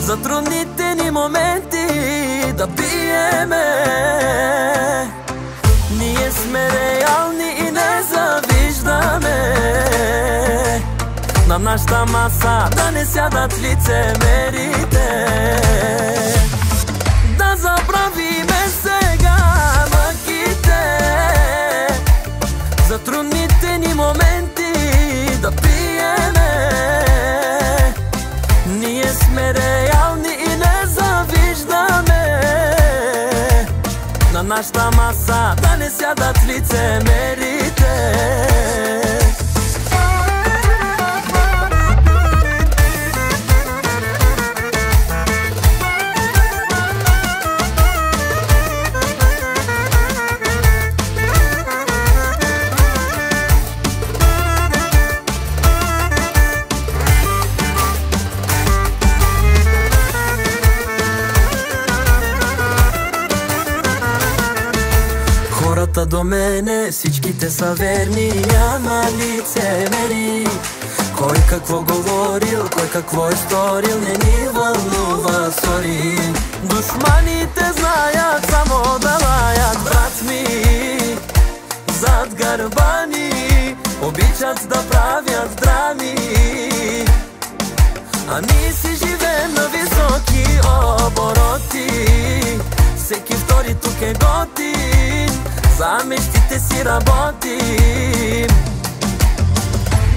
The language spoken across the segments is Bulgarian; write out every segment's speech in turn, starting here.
за трудните ни моменти да пиеме. Ние сме реални и не завиждаме. На нашата маса да не сядат лицемерите. Да забравиме сега мъките, за трудните ни моменти да пиеме. Ние сме реални и не завиждаме. На нашата маса да не сядат лицемерите. Хората до мене, всичките са верни, няма лицемери. Кой какво говорил, кой какво е сторил, не ни вълнува, сори. Душманите знаят само да лаят, брат ми, зад гърба ни обичат да правят драми. А ние си живеем на високи обороти. Всеки втори тук е готин, за мечтите си работим.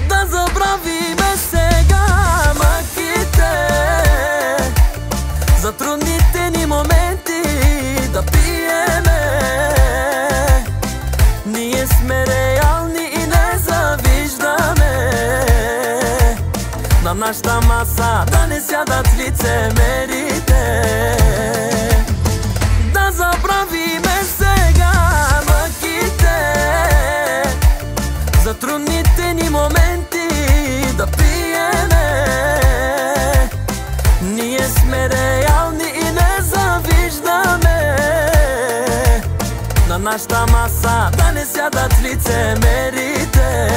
Да забравиме сега мъките, за трудните ни моменти да пиеме. Ние сме реални и не завиждаме. На нашата маса да не сядат лицемерите. Да забравиме сега мъките, за трудните ни моменти да пиеме. Ние сме реални и не завиждаме. На нашата маса да не сядат лицемерите.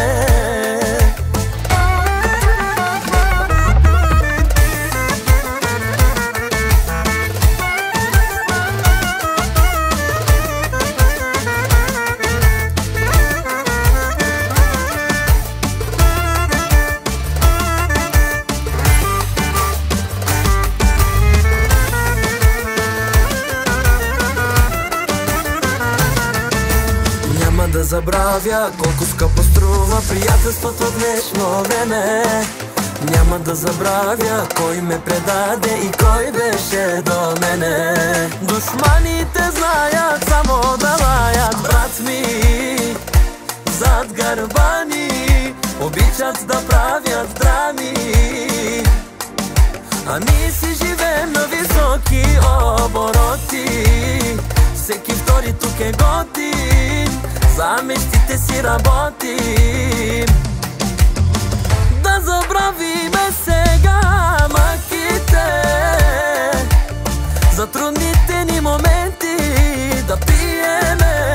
Да забравя колко скъпо струва приятелството в днешно време. Няма да забравя кой ме предаде и кой беше до мене. Душманите знаят само да лаят, брат ми, зад гърба ни обичат да правят драми. А ние си живеем на високи обороти. Всеки втори тук е готин, за мечтите си работим. Да забравиме сега мъките, за трудните ни моменти да пиеме.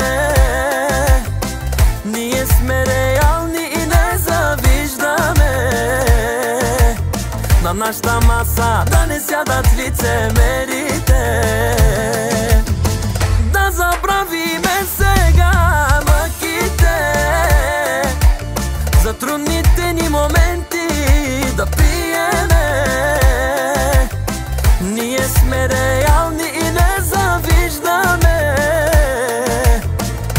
Ние сме реални и не завиждаме. На нашата маса да не сядат лицемерите. Да забравиме сега мъките, за трудните ни моменти да пиеме. Ние сме реални и не завиждаме. На нашата маса да не сядат лицемерите. Да забравиме сега мъките, за трудните ни моменти да пиеме. Ние сме реални и не завиждаме. На нашата маса да не сядат лицемерите. Да забравиме сега мъките, за трудните ни моменти да пиеме. Ние сме реални и не завиждаме. На нашата маса да не сядат лицемерите. Да забравиме сега мъките, за трудните ни моменти да пиеме. Ние сме реални и не завиждаме.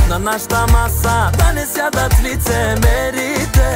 На нашата маса да не сядат лицемерите.